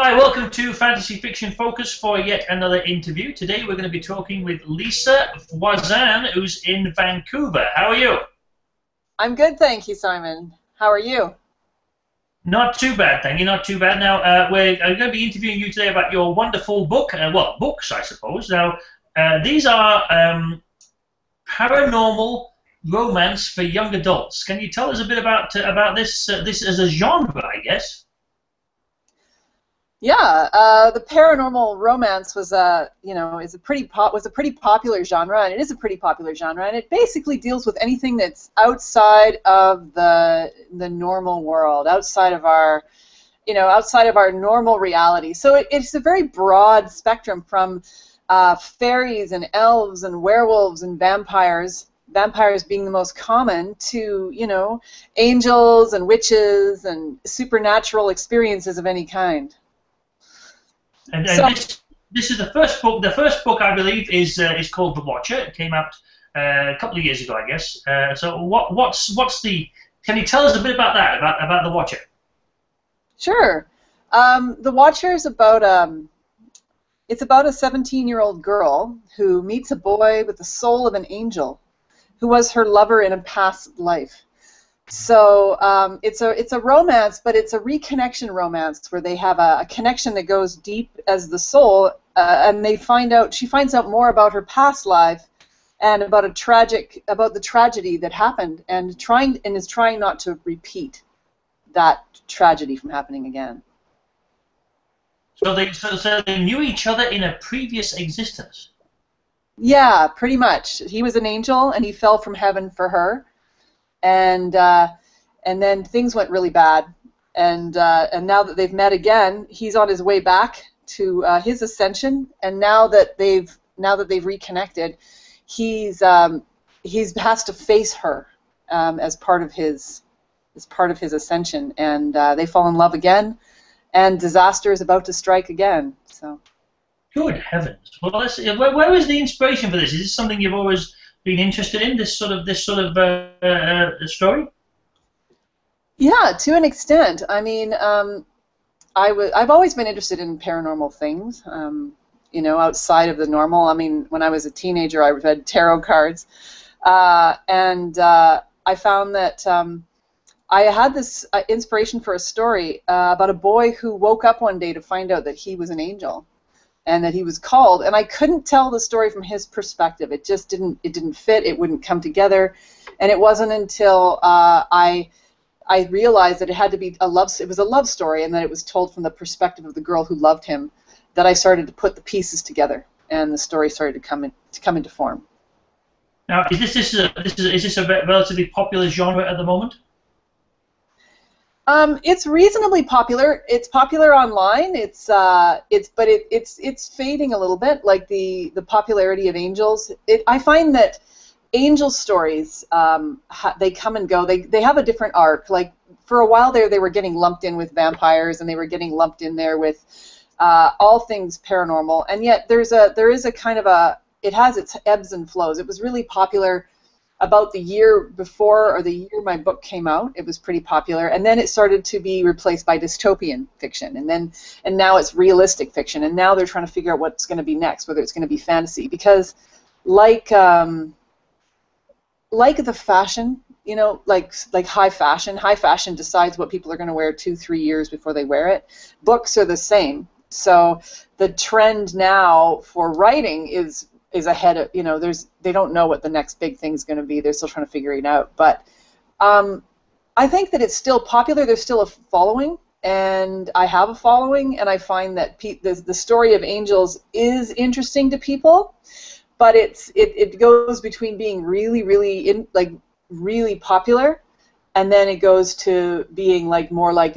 Hi, welcome to Fantasy Fiction Focus for yet another interview. Today we're going to be talking with Lisa Voisin, who's in Vancouver. How are you? I'm good, thank you, Simon. How are you? Not too bad, thank you. Not too bad. Now, we're going to be interviewing you today about your wonderful book, well, books, I suppose. Now, these are paranormal romance for young adults. Can you tell us a bit about this as a genre, I guess? Yeah, the paranormal romance was was a pretty popular genre, and it is a pretty popular genre, and it basically deals with anything that's outside of the normal world, outside of our normal reality. So it's a very broad spectrum from fairies and elves and werewolves and vampires being the most common, to angels and witches and supernatural experiences of any kind. And So, this is the first book. The first book, I believe, is called The Watcher. It came out a couple of years ago, I guess. So what's the? Can you tell us a bit about that? About The Watcher? sure. The Watcher is about it's about a 17-year-old girl who meets a boy with the soul of an angel, who was her lover in a past life. So it's a romance, but it's a reconnection romance where they have a connection that goes deep as the soul, and she finds out more about her past life and about the tragedy that happened, and is trying not to repeat that tragedy from happening again. So they knew each other in a previous existence. Yeah, pretty much. He was an angel, and he fell from heaven for her. And then things went really bad, and now that they've met again, he's on his way back to his ascension, and now that they've reconnected, he's has to face her as part of his ascension, and they fall in love again, and disaster is about to strike again. So. Good heavens! Well, where was the inspiration for this? Is this something you've always been interested in? This sort of story? Yeah, to an extent. I mean, I've always been interested in paranormal things, outside of the normal. I mean, when I was a teenager, I read tarot cards, and I found that I had this inspiration for a story about a boy who woke up one day to find out that he was an angel, and that he was called, and I couldn't tell the story from his perspective. It just didn't fit. It wouldn't come together, and it wasn't until I realized that it had to be it was a love story, and that it was told from the perspective of the girl who loved him, that I started to put the pieces together, and the story started to come into form. Now, is this a relatively popular genre at the moment? It's reasonably popular. It's popular online. It's fading a little bit, like the popularity of angels. I find that angel stories, they come and go. They have a different arc. Like, for a while there, they were getting lumped in with vampires, and they were getting lumped in there with all things paranormal. And yet there is a kind of it has its ebbs and flows. It was really popular about the year before, or the year my book came out. It was pretty popular, and then it started to be replaced by dystopian fiction, and now it's realistic fiction, and now they're trying to figure out what's going to be next, whether it's going to be fantasy, because like the fashion, like high fashion decides what people are going to wear 2-3 years before they wear it. Books are the same. So the trend now for writing is ahead of, they don't know what the next big thing's going to be. They're still trying to figure it out. But I think that it's still popular. There's still a following, and I have a following, and I find that the story of angels is interesting to people, but it goes between being really, really really popular, and then it goes to being more like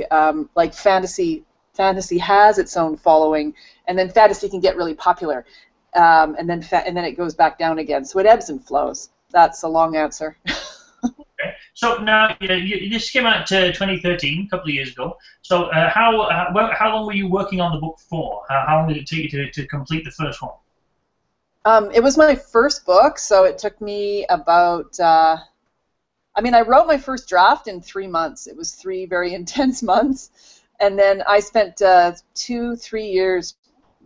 fantasy. Fantasy has its own following, and then fantasy can get really popular. And then it goes back down again. So it ebbs and flows. That's a long answer. Okay. So now this came out 2013, a couple of years ago. So how long were you working on the book for? How long did it take you to complete the first one? It was my first book, so it took me about. I wrote my first draft in 3 months. It was 3 very intense months. And then I spent 2-3 years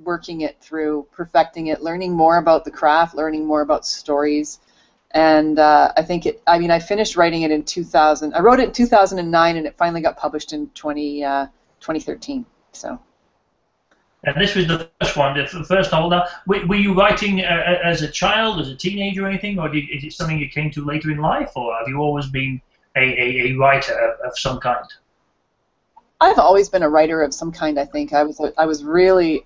working it through, perfecting it, learning more about the craft, learning more about stories. And I think I finished writing it in 2000. I wrote it in 2009, and it finally got published in 2013. So. And this was the first one, the first novel. Now, were you writing as a child, as a teenager, or anything, or is it something you came to later in life, or have you always been a writer of some kind? I've always been a writer of some kind. I think I was really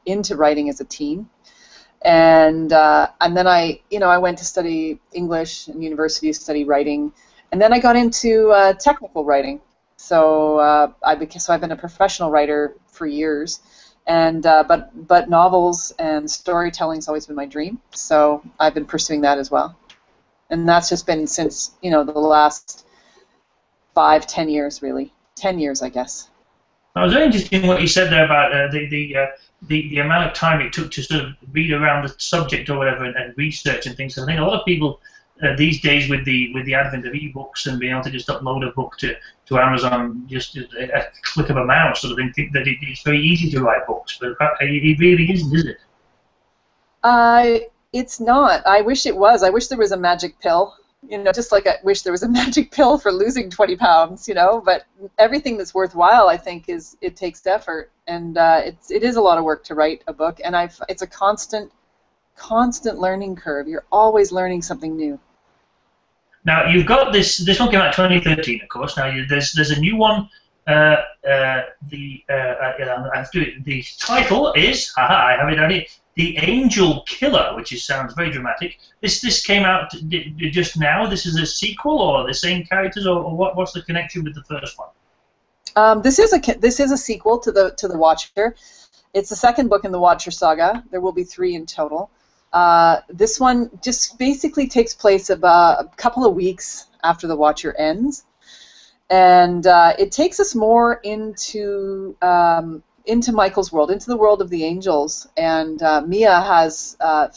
into writing as a teen, and then I went to study English in university, study writing, and then I got into technical writing. So I've been a professional writer for years, and but novels and storytelling's always been my dream. So I've been pursuing that as well, and that's just been since the last 5-10 years, really. 10 years, I guess. It was very interesting what you said there about the amount of time it took to sort of read around the subject or whatever and research and things. So I think a lot of people these days with the advent of ebooks and being able to just upload a book to Amazon just a click of a mouse sort of thing, think that it's very easy to write books, but it really isn't, is it? It's not. I wish it was. I wish there was a magic pill. Just like I wish there was a magic pill for losing 20 pounds, but everything that's worthwhile, I think, it takes effort, and it is a lot of work to write a book, and it's a constant learning curve. You're always learning something new. Now, you've got this one came out in 2013, of course. Now, there's a new one. The title is, I have it on here, The Angel Killer, which sounds very dramatic. This came out just now. This is a sequel, or the same characters, or what's the connection with the first one? This is a sequel to the Watcher. It's the second book in the Watcher saga. There will be 3 in total. This one just basically takes place about a couple of weeks after the Watcher ends, and it takes us more into Michael's world, into the world of the angels, and Mia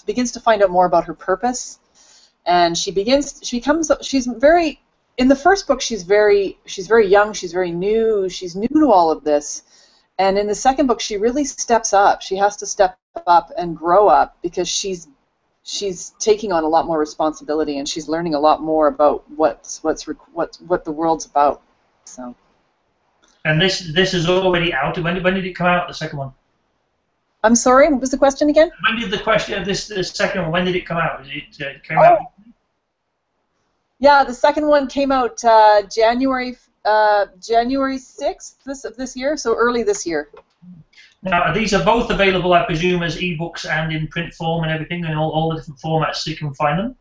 begins to find out more about her purpose, and she's very, in the first book she's very young, she's very new, she's new to all of this, and in the second book she really steps up. She has to step up and grow up because she's taking on a lot more responsibility, and she's learning a lot more about what the world's about. So. And this is already out. When did it come out? The second one. I'm sorry. What was the question again? When did the second one? When did it come out? It came out. Yeah, the second one came out January 6th of this year, so early this year. Now, these are both available, I presume, as ebooks and in print form and everything, in all the different formats so you can find them?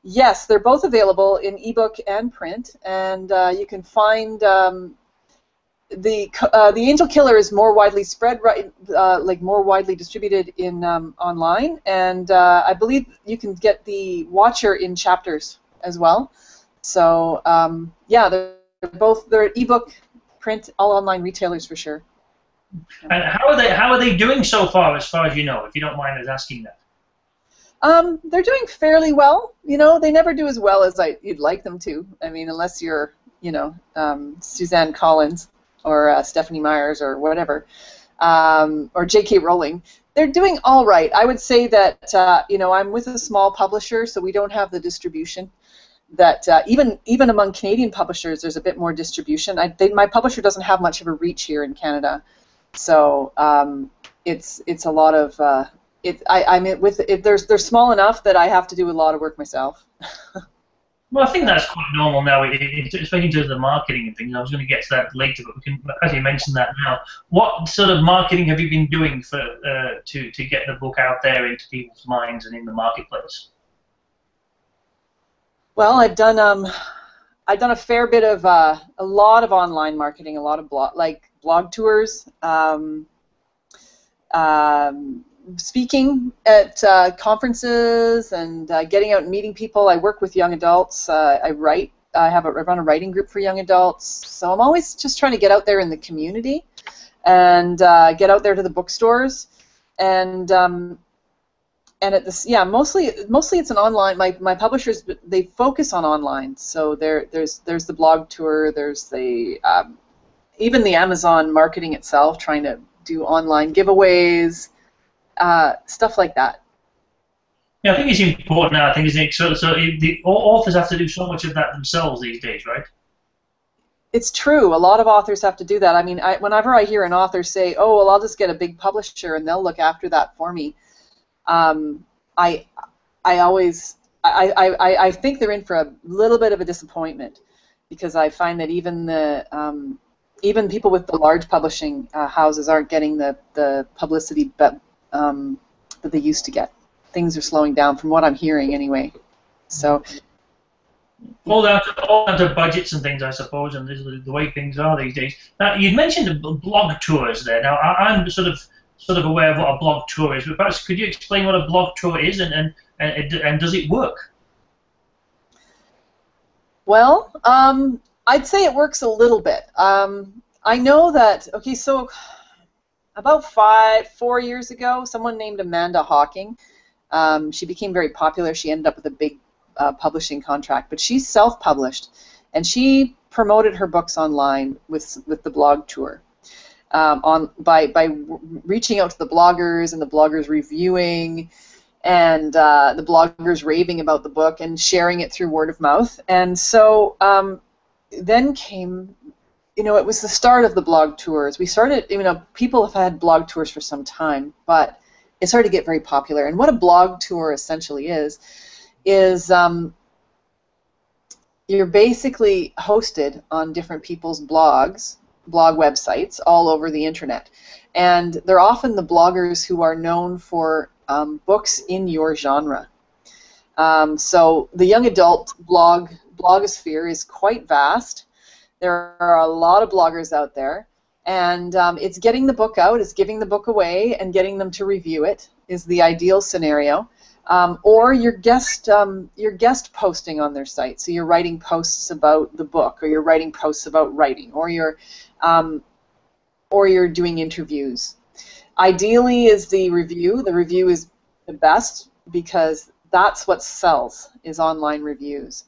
Yes, they're both available in ebook and print, and you can find the Angel Killer is more widely spread, more widely distributed in online, and I believe you can get the Watcher in chapters as well. So yeah, they're ebook, print, all online retailers for sure. And how are they doing so far as you know, if you don't mind us asking that? They're doing fairly well. They never do as well as you'd like them to. I mean, unless you're, Suzanne Collins or Stephanie Myers or whatever, or J.K. Rowling. They're doing all right. I would say that, I'm with a small publisher, so we don't have the distribution that even among Canadian publishers, there's a bit more distribution. My publisher doesn't have much of a reach here in Canada. So it's a lot of they're small enough that I have to do a lot of work myself. Well, I think that's quite normal now, especially in terms of the marketing and things. I was going to get to that later, but we can actually mention that now. What sort of marketing have you been doing to get the book out there into people's minds and in the marketplace? Well, I've done a fair bit of a lot of online marketing, a lot of blog tours, speaking at conferences, and getting out and meeting people. I work with young adults. I write. I run a writing group for young adults. So I'm always just trying to get out there in the community and get out there to the bookstores. And and at this, yeah, mostly it's an online. My publishers, they focus on online. So there's the blog tour, there's the even the Amazon marketing itself, trying to do online giveaways, stuff like that. Yeah, I think it's important now. I think it's so the authors have to do so much of that themselves these days, right? It's true. A lot of authors have to do that. I mean, whenever I hear an author say, "Oh, well, I'll just get a big publisher and they'll look after that for me," I always I think they're in for a little bit of a disappointment, because I find that even people with the large publishing houses aren't getting the publicity that they used to get. Things are slowing down, from what I'm hearing, anyway. So. All down to budgets and things, I suppose, and this is the way things are these days. Now, you mentioned the blog tours there. Now, I'm sort of aware of what a blog tour is, but perhaps could you explain what a blog tour is, and does it work? Well, I'd say it works a little bit. I know that, okay, so about 4 years ago, someone named Amanda Hawking, she became very popular. She ended up with a big publishing contract, but she's self-published, and she promoted her books online with the blog tour, by reaching out to the bloggers, and the bloggers reviewing, and the bloggers raving about the book and sharing it through word of mouth. And so then came, it was the start of the blog tours. We started, people have had blog tours for some time, but it started to get very popular. And what a blog tour essentially is you're basically hosted on different people's blog websites all over the internet. And they're often the bloggers who are known for books in your genre. So the young adult blogosphere is quite vast. There are a lot of bloggers out there, and it's getting the book out, it's giving the book away, and getting them to review it is the ideal scenario. Or you're guest posting on their site, so you're writing posts about the book, or you're writing posts about writing, or you're doing interviews. Ideally is the review. The review is the best, because that's what sells, is online reviews.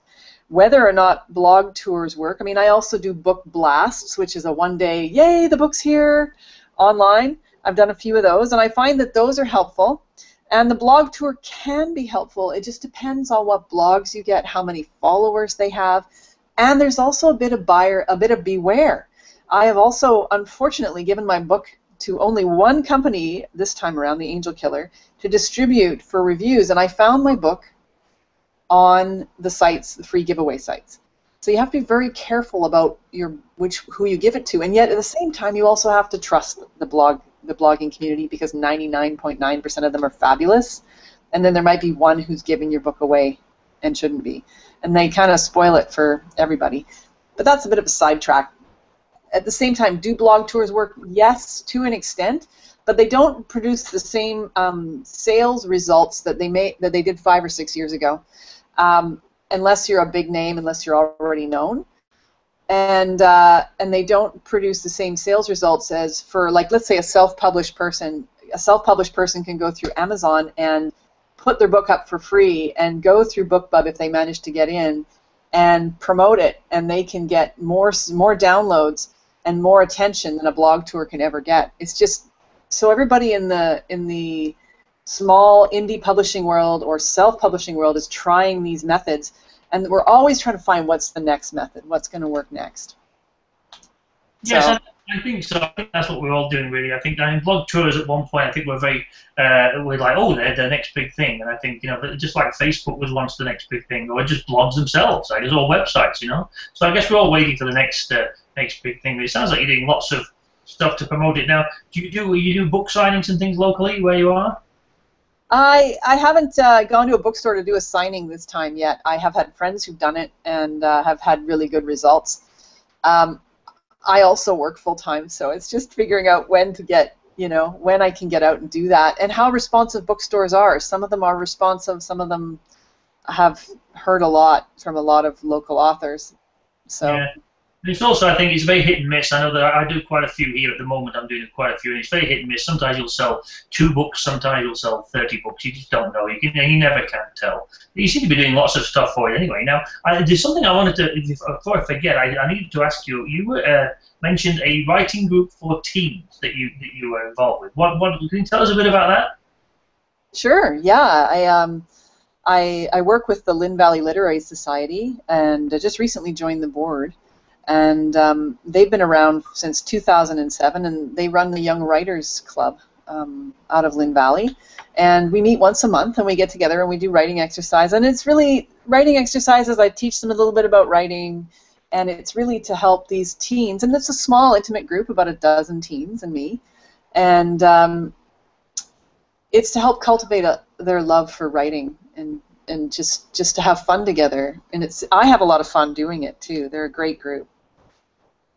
Whether or not blog tours work, I mean, I also do book blasts, which is a one-day, yay, the book's here, online. I've done a few of those, and I find that those are helpful. And the blog tour can be helpful. It just depends on what blogs you get, how many followers they have, and there's also a bit of beware. I have also, unfortunately, given my book to only one company this time around, The Angel Killer, to distribute for reviews, and I found my book on the sites, the free giveaway sites. So you have to be very careful about who you give it to, and yet at the same time you also have to trust the blogging community, because 99.9% of them are fabulous, and then there might be one who's giving your book away and shouldn't be, and they kind of spoil it for everybody. But that's a bit of a sidetrack. At the same time, do blog tours work? Yes, to an extent, but they don't produce the same sales results that they did 5 or 6 years ago, unless you're a big name, unless you're already known. And they don't produce the same sales results as for, like, let's say a self-published person. A self-published person can go through Amazon and put their book up for free and go through BookBub if they manage to get in and promote it, and they can get more downloads and more attention than a blog tour can ever get. It's just, so everybody in the small indie publishing world or self-publishing world is trying these methods. And we're always trying to find what's the next method, what's going to work next. Yes, so. I think so. I think that's what we're all doing, really. I think blog tours at one point, I think we're like, oh, they're the next big thing. And I think, just like Facebook was once the next big thing, or just blogs themselves, like, it's all websites, So I guess we're all waiting for the next big thing. But it sounds like you're doing lots of stuff to promote it. Now, do you do book signings and things locally where you are? I haven't gone to a bookstore to do a signing this time yet. I have had friends who've done it and have had really good results. I also work full-time, so it's just figuring out when to get, when I can get out and do that, and how responsive bookstores are. Some of them are responsive, some of them have heard a lot from a lot of local authors. So. And it's also, I think, it's very hit and miss. I know that I do quite a few here at the moment. I'm doing quite a few, and it's very hit and miss. Sometimes you'll sell 2 books, sometimes you'll sell 30 books. You just don't know. You never can tell. You seem to be doing lots of stuff for it anyway. Now, there's something I wanted to, before I forget, I needed to ask you. You mentioned a writing group for teens that you were involved with. What can you tell us a bit about that? Sure. Yeah. I work with the Lynn Valley Literary Society, and I just recently joined the board. And they've been around since 2007, and they run the Young Writers Club out of Lynn Valley. And we meet once a month, and we get together and we do writing exercise. And it's really writing exercises. I teach them a little bit about writing, and it's really to help these teens. And it's a small, intimate group, about a dozen teens and me. And it's to help cultivate their love for writing and just to have fun together. And I have a lot of fun doing it too. They're a great group.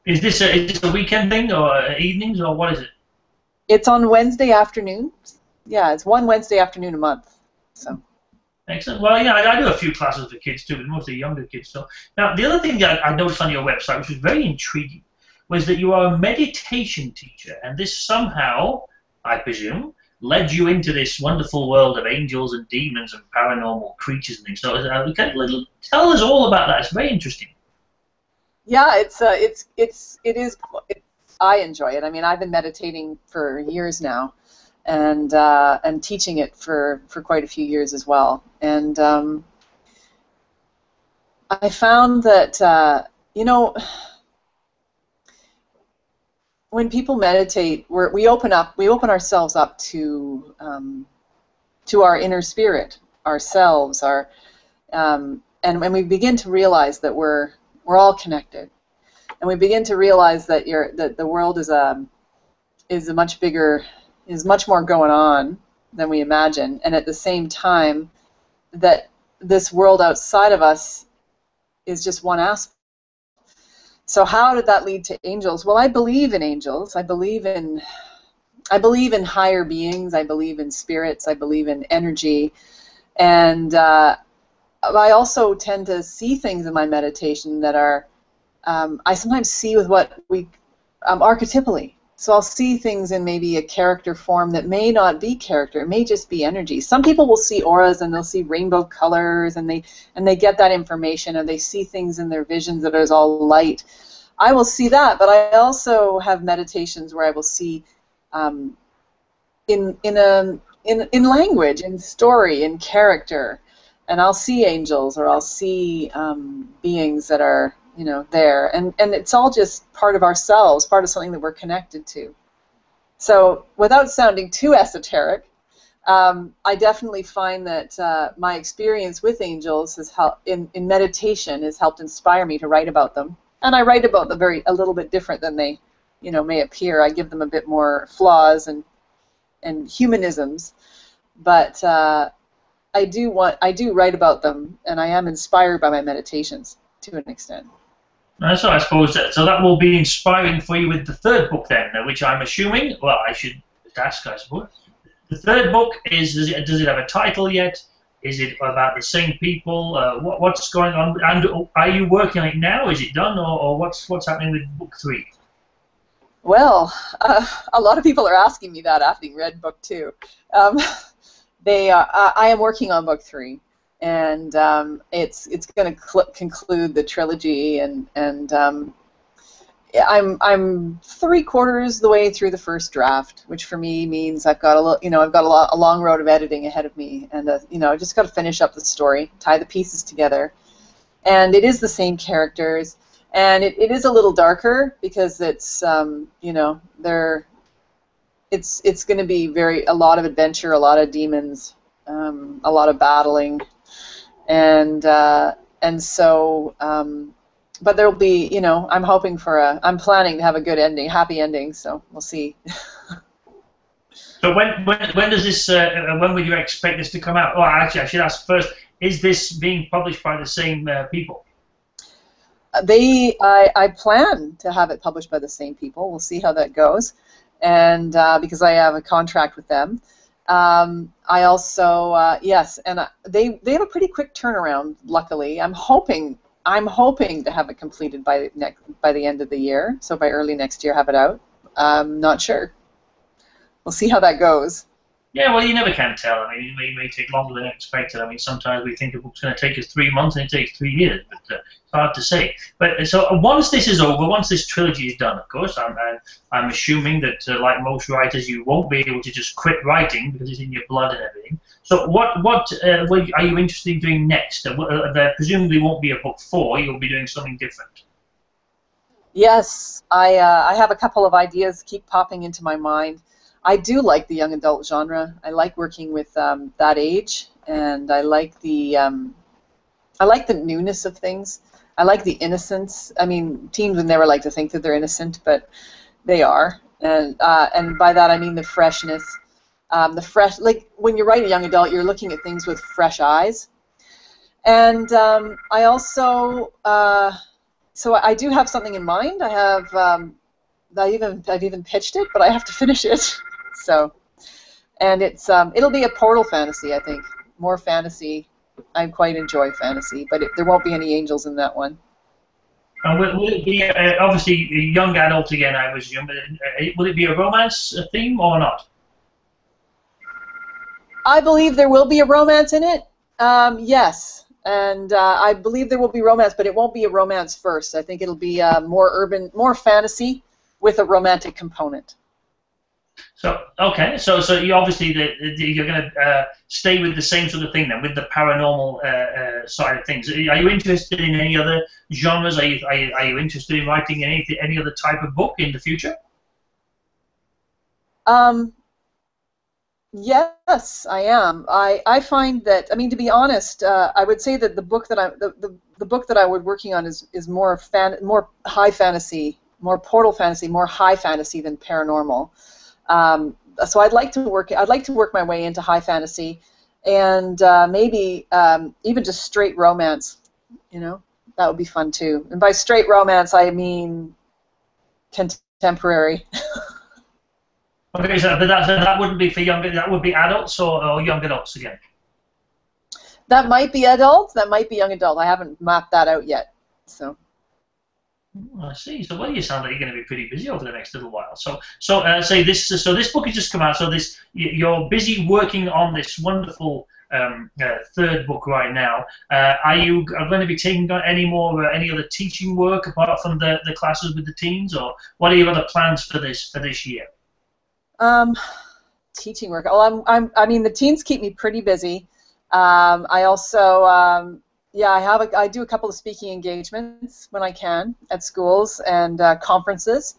Is this a weekend thing or evenings or what is it? It's on Wednesday afternoons. Yeah, it's one Wednesday afternoon a month. So. Excellent. Well, yeah, I do a few classes for kids too, but mostly younger kids. So now, the other thing that I noticed on your website, which was very intriguing, was that you are a meditation teacher, and this somehow, I presume, led you into this wonderful world of angels and demons and paranormal creatures and things. So, tell us all about that. It's very interesting. Yeah, I enjoy it. I mean, I've been meditating for years now, and teaching it for quite a few years as well. And I found that when people meditate, we open ourselves up to our inner spirit, ourselves, and when we begin to realize that we're all connected, and we begin to realize that the world is much more going on than we imagine, and at the same time that this world outside of us is just one aspect. So how did that lead to angels? Well, I believe in angels. I believe in higher beings. I believe in spirits. I believe in energy, and I also tend to see things in my meditation that are I sometimes see with what we archetypally. So I'll see things in maybe a character form that may not be character. It may just be energy. Some people will see auras and they'll see rainbow colors, and they get that information, and they see things in their visions that is all light. I will see that, but I also have meditations where I will see in language, in story, in character, and I'll see angels, or I'll see beings that are there, and it's all just part of ourselves, part of something that we're connected to. So without sounding too esoteric, I definitely find that my experience with angels has helped, in meditation, has helped inspire me to write about them. And I write about them a little bit different than they may appear. I give them a bit more flaws and humanisms, but I do write about them, and I am inspired by my meditations to an extent. So I suppose that will be inspiring for you with the third book then, which I'm assuming. Well, I should ask, I suppose. The third book does it have a title yet? Is it about the same people? What's going on? And are you working on it now? Is it done, or what's happening with book 3? Well, a lot of people are asking me that after read book 2. I am working on book 3. And it's going to conclude the trilogy, and I'm 3/4 the way through the first draft, which for me means I've got a long road of editing ahead of me, and I just got to finish up the story, tie the pieces together, and it is the same characters, and it is a little darker because it's it's going to be a lot of adventure, a lot of demons, a lot of battling. And so, but there'll be, I'm planning to have a good ending, happy ending. So we'll see. So when does this? When would you expect this to come out? Oh, actually, I should ask first: is this being published by the same people? I plan to have it published by the same people. We'll see how that goes, and because I have a contract with them. I also, yes, and they have a pretty quick turnaround, luckily. I'm hoping I'm hoping to have it completed by the end of the year, so by early next year have it out. Not sure. We'll see how that goes. Yeah, well, you never can tell. I mean, it may take longer than expected. I mean, sometimes we think a book's going to take us 3 months and it takes 3 years, but it's hard to say. But so once this is over, once this trilogy is done, of course, I'm assuming that, like most writers, you won't be able to just quit writing because it's in your blood and everything. So what are you interested in doing next? There presumably won't be a book 4. You'll be doing something different. Yes, I have a couple of ideas keep popping into my mind. I do like the young adult genre. I like working with that age, and I like the newness of things. I like the innocence. I mean, teens would never like to think that they're innocent, but they are, and by that I mean the freshness, like when you write a young adult, you're looking at things with fresh eyes, and I also so I do have something in mind. I have I've even pitched it, but I have to finish it. So, and it'll be a portal fantasy, I think. More fantasy. I quite enjoy fantasy, but there won't be any angels in that one. And will it be obviously young adult again? I was young, but will it be a romance theme or not? I believe there will be a romance in it. Yes, and I believe there will be romance, but it won't be a romance first. I think it'll be more urban, more fantasy with a romantic component. So okay, so you obviously you're going to stay with the same sort of thing then, with the paranormal side of things. Are you interested in any other genres? Are you interested in writing any other type of book in the future? Yes, I am. I find that, I mean, to be honest, I would say that the book that the book that I was working on is more high fantasy, more portal fantasy, more high fantasy than paranormal. So I'd like to work my way into high fantasy, and maybe even just straight romance. You know, that would be fun too. And by straight romance, I mean contemporary. Okay, so but that wouldn't be for younger. That would be adults or young adults again. That might be adult. That might be young adult. I haven't mapped that out yet. So. I see. So, well, you sound like you're going to be pretty busy over the next little while. So this book has just come out. So you're busy working on this wonderful third book right now. Are you going to be taking on any other teaching work apart from the classes with the teens, or what are your other plans for this year? Teaching work. Well, I mean, the teens keep me pretty busy. I also. Yeah, I do a couple of speaking engagements when I can at schools and conferences,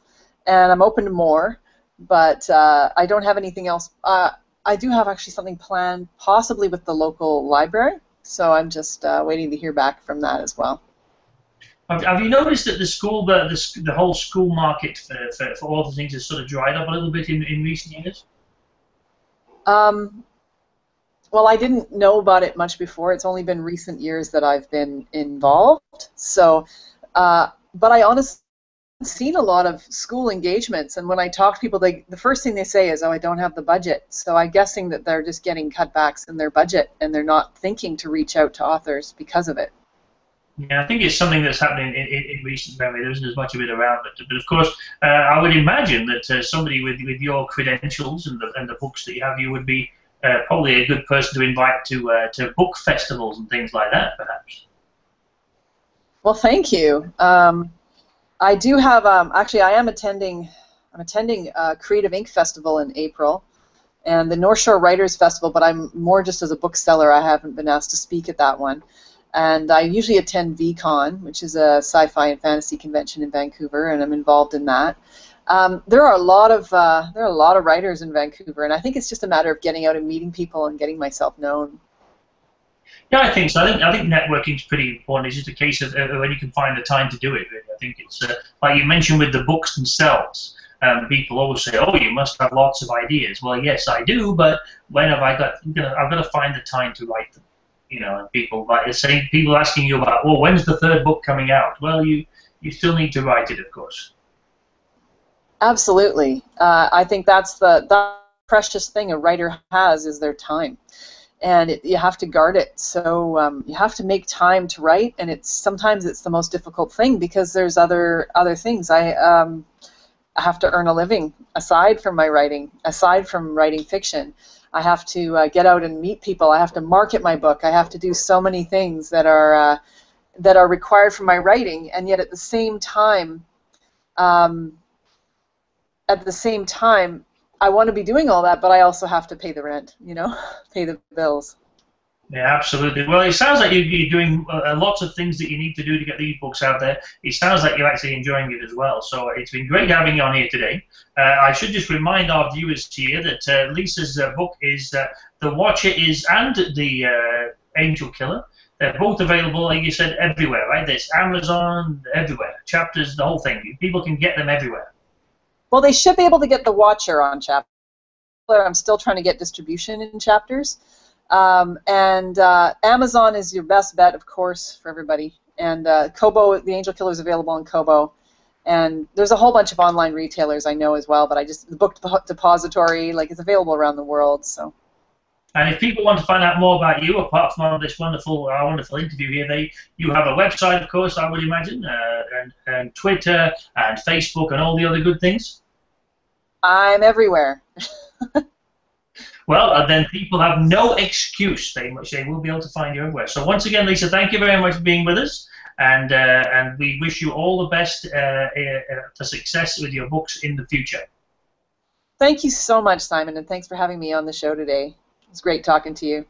and I'm open to more, but I don't have anything else. I do have actually something planned, possibly with the local library, so I'm just waiting to hear back from that as well. Have you noticed that the whole school market for all the things has sort of dried up a little bit in recent years? Well, I didn't know about it much before. It's only been recent years that I've been involved. So, but I honestly haven't seen a lot of school engagements. And when I talk to people, the first thing they say is, "Oh, I don't have the budget." So I'm guessing that they're just getting cutbacks in their budget, and they're not thinking to reach out to authors because of it. Yeah, I think it's something that's happening in recent memory. There isn't as much of it around, but of course, I would imagine that somebody with your credentials and the books that you have, you would be probably a good person to invite to book festivals and things like that, perhaps. Well, thank you. I do have actually I am attending. I'm attending Creative Ink Festival in April, and the North Shore Writers Festival. But I'm more just as a bookseller. I haven't been asked to speak at that one. And I usually attend VCon, which is a sci-fi and fantasy convention in Vancouver, and I'm involved in that. There are a lot of writers in Vancouver, and I think it's just a matter of getting out and meeting people and getting myself known. Yeah, I think so. I think networking is pretty important. It's just a case of when you can find the time to do it. Really. I think it's like you mentioned with the books themselves. People always say, "Oh, you must have lots of ideas." Well, yes, I do, but when have I got? I've got to find the time to write them. You know, and people asking you about, "Well, when's the third book coming out?" Well, you still need to write it, of course. Absolutely. I think that's the precious thing a writer has is their time. and you have to guard it. So you have to make time to write, and sometimes it's the most difficult thing because there's other things. I have to earn a living aside from my writing, aside from writing fiction. I have to get out and meet people. I have to market my book. I have to do so many things that are required for my writing, and yet at the same time, I want to be doing all that, but I also have to pay the rent, pay the bills. Yeah, absolutely. Well, it sounds like you're doing lots of things that you need to do to get these books out there. It sounds like you're actually enjoying it as well. So it's been great having you on here today. I should just remind our viewers here that Lisa's book is The Watcher and The Angel Killer. They're both available, like you said, everywhere, right? There's Amazon, everywhere. Chapters, the whole thing. People can get them everywhere. Well, they should be able to get The Watcher on Chapter. I'm still trying to get distribution in Chapters. And Amazon is your best bet, of course, for everybody. And Kobo, The Angel Killer, is available on Kobo. And there's a whole bunch of online retailers I know as well, but the Book Depository, it's available around the world. So. And if people want to find out more about you, apart from this wonderful interview here, you have a website, of course, I would imagine, and Twitter and Facebook and all the other good things. I'm everywhere. Well, then people have no excuse. They will be able to find you everywhere. So once again, Lisa, thank you very much for being with us, and we wish you all the best for success with your books in the future. Thank you so much, Simon, and thanks for having me on the show today. It's great talking to you.